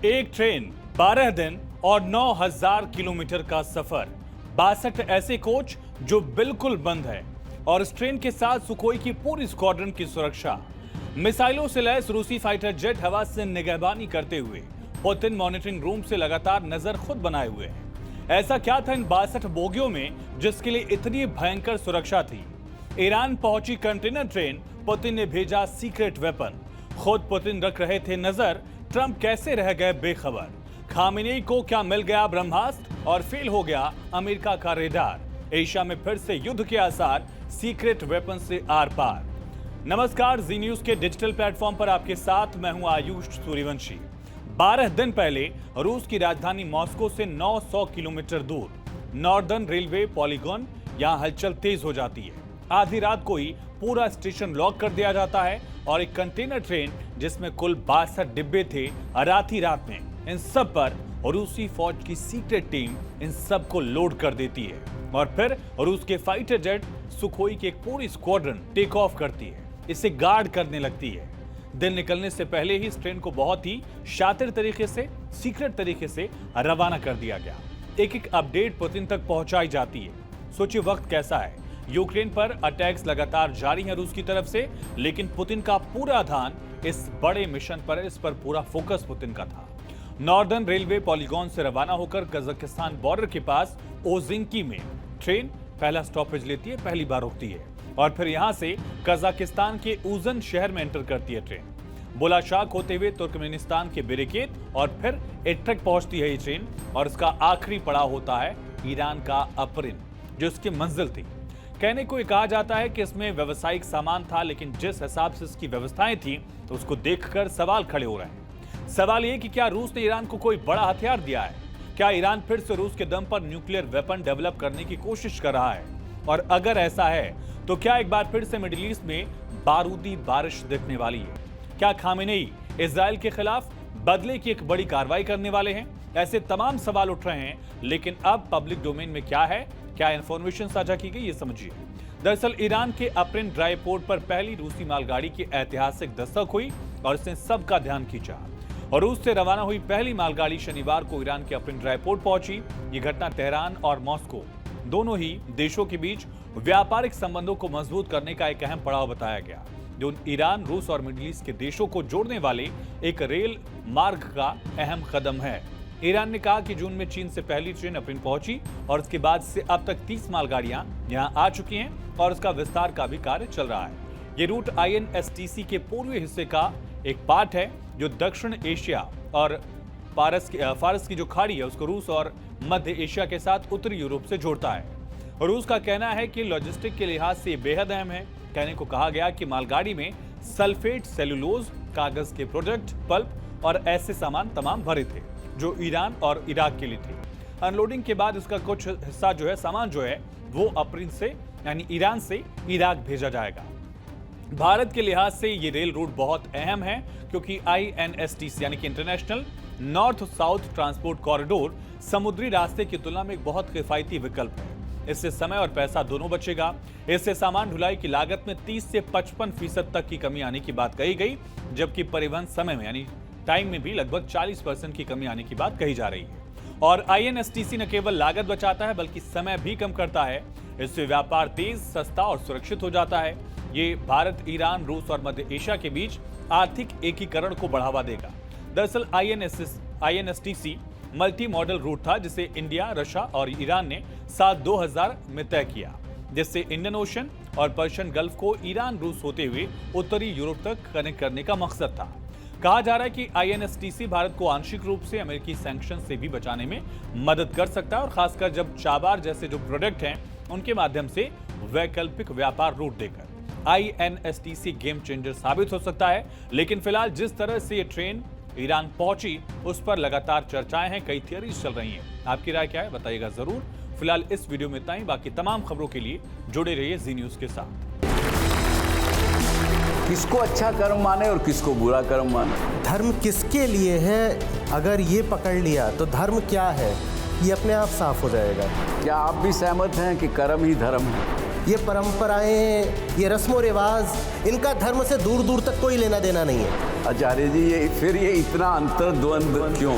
एक ट्रेन, 12 दिन और 9,000 किलोमीटर का सफर, 62 ऐसे कोच जो बिल्कुल बंद है और इस ट्रेन के साथ सुखोई की पूरी स्क्वाड्रन की सुरक्षा। मिसाइलों से लैस रूसी फाइटर जेट हवा से निगहबानी करते हुए पुतिन मॉनिटरिंग रूम से लगातार नजर खुद बनाए हुए हैं। ऐसा क्या था इन 62 बोगियों में जिसके लिए इतनी भयंकर सुरक्षा थी? ईरान पहुंची कंटेनर ट्रेन, पुतिन ने भेजा सीक्रेट वेपन, खुद पुतिन रख रहे थे नजर, ट्रंप कैसे रह गए बेखबर, खामेनेई को क्या मिल गया ब्रह्मास्त्र और फेल हो गया अमेरिका का रेडार, एशिया में फिर से युद्ध के आसार, सीक्रेट वेपन से आर पार। नमस्कार, जी न्यूज के डिजिटल प्लेटफॉर्म पर आपके साथ मैं हूं आयुष सूर्यवंशी। 12 दिन पहले रूस की राजधानी मॉस्को से 900 किलोमीटर दूर नॉर्दर्न रेलवे पॉलीगॉन, यहां हलचल तेज हो जाती है। आधी रात को ही पूरा स्टेशन लॉक कर दिया जाता है और एक कंटेनर ट्रेन जिसमें कुल 62 डिब्बे थे, रात में इन सब पर रूसी फौज की सीक्रेट टीम इन सब को लोड कर देती है और फिर रूस के फाइटर जेट सुखोई की एक पूरी स्क्वाड्रन टेक ऑफ करती है, इसे गार्ड करने लगती है। दिन निकलने से पहले ही इस ट्रेन को बहुत ही शातिर तरीके से, सीक्रेट तरीके से रवाना कर दिया गया। एक एक अपडेट पुतिन तक पहुंचाई जाती है। सोचिए वक्त कैसा है, यूक्रेन पर अटैक्स लगातार जारी हैं रूस की तरफ से, लेकिन पुतिन का पूरा ध्यान इस बड़े मिशन पर, इस पर पूरा फोकस पुतिन का था। नॉर्दर्न रेलवे पॉलीगॉन से रवाना होकर कजाकिस्तान बॉर्डर के पास ओजिंकी में ट्रेन पहला स्टॉपेज लेती है, पहली बार रुकती है और फिर यहां से कजाकिस्तान के उजन शहर में एंटर करती है ट्रेन। बुलाशाक होते हुए तुर्कमेनिस्तान के बिरिकेत और फिर एट्रक पहुंचती है ये ट्रेन और इसका आखिरी पड़ाव होता है ईरान का अफरिन, जो इसकी मंजिल थी। कहने को कहा जाता है कि इसमें व्यावसायिक सामान था, लेकिन जिस हिसाब से इसकी व्यवस्थाएं थी तो उसको देखकर सवाल खड़े हो रहे हैं। सवाल ये कि क्या रूस ने ईरान को कोई बड़ा हथियार दिया है? क्या ईरान फिर से रूस के दम पर न्यूक्लियर वेपन डेवलप करने की कोशिश कर रहा है? और अगर ऐसा है तो क्या एक बार फिर से मिडिल ईस्ट में बारूदी बारिश दिखने वाली है? क्या खामेनेई इजराइल के खिलाफ बदले की एक बड़ी कार्रवाई करने वाले हैं? ऐसे तमाम सवाल उठ रहे हैं, लेकिन अब पब्लिक डोमेन में क्या है, क्या इंफॉर्मेशन साझा की गई, ये समझिए। दरअसल ईरान के अफरिन ड्राई पोर्ट पर पहली रूसी मालगाड़ी की ऐतिहासिक दस्तक हुई और इसने सबका ध्यान खींचा। और रूस से रवाना हुई पहली मालगाड़ी शनिवार को ईरान के अफरिन ड्राई पोर्ट पहुंची। ये घटना तेहरान और मॉस्को दोनों ही देशों के बीच व्यापारिक संबंधों को मजबूत करने का एक अहम पड़ाव बताया गया, जो ईरान, रूस और मिडिल ईस्ट के देशों को जोड़ने वाले एक रेल मार्ग का अहम कदम है। ईरान ने कहा कि जून में चीन से पहली ट्रेन अफरीन पहुंची और उसके बाद से अब तक 30 मालगाड़ियां यहां आ चुकी हैं और उसका विस्तार का भी कार्य चल रहा है। ये रूट INSTC के पूर्वी हिस्से का एक पार्ट है जो दक्षिण एशिया और फारस की जो खाड़ी है उसको रूस और मध्य एशिया के साथ उत्तरी यूरोप से जोड़ता है। रूस का कहना है कि लॉजिस्टिक के लिहाज से बेहद अहम है। कहने को कहा गया कि मालगाड़ी में सल्फेट, सेलुलोज, कागज के प्रोडक्ट, पल्प और ऐसे सामान तमाम भरे थे जो ईरान और इराक के लिए थे। अनलोडिंग के बाद इसका कुछ हिस्सा जो है, सामान जो है, वो अफरीन से यानी ईरान से इराक भेजा जाएगा। भारत के लिहाज से ये रेल रूट बहुत अहम है क्योंकि INSTC यानी कि international north south transport corridor समुद्री रास्ते की तुलना में एक बहुत किफायती विकल्प है। इससे समय और पैसा दोनों बचेगा। इससे सामान ढुलाई की लागत में 30 से 55% तक की कमी आने की बात कही गई, जबकि परिवहन समय में यानी टाइम में भी लगभग 40% की कमी आने की बात कही जा रही है। और INSTC न केवल लागत बचाता है बल्कि समय भी कम करता है। इससे व्यापार तेज, सस्ता और सुरक्षित हो जाता है। ये भारत, ईरान, रूस और मध्य एशिया के बीच आर्थिक एकीकरण को बढ़ावा देगा। दरअसल INSTC मल्टी मॉडल रूट था जिसे इंडिया, रशिया और ईरान ने साल 2000 में तय किया, जिससे इंडियन ओशन और पर्शियन गल्फ को ईरान, रूस होते हुए उत्तरी यूरोप तक कनेक्ट करने का मकसद था। कहा जा रहा है कि INSTC भारत को आंशिक रूप से अमेरिकी सैंक्शन से भी बचाने में मदद कर सकता है और खासकर जब चाबार जैसे जो प्रोडक्ट हैं उनके माध्यम से वैकल्पिक व्यापार रूट देकर INSTC गेम चेंजर साबित हो सकता है। लेकिन फिलहाल जिस तरह से ये ट्रेन ईरान पहुंची उस पर लगातार चर्चाएं हैं, कई थियरीज चल रही हैं। आपकी राय क्या है, बताइएगा जरूर। फिलहाल इस वीडियो में इतना ही, बाकी तमाम खबरों के लिए जुड़े रहिए जी न्यूज के साथ। किसको अच्छा कर्म माने और किसको बुरा कर्म माने, धर्म किसके लिए है, अगर ये पकड़ लिया तो धर्म क्या है ये अपने आप साफ हो जाएगा। क्या आप भी सहमत हैं कि कर्म ही धर्म है? ये परंपराएं हैं, ये रस्मों रिवाज, इनका धर्म से दूर दूर तक कोई लेना देना नहीं है। आचार्य जी, ये फिर ये इतना अंतर्द्वंद क्यों?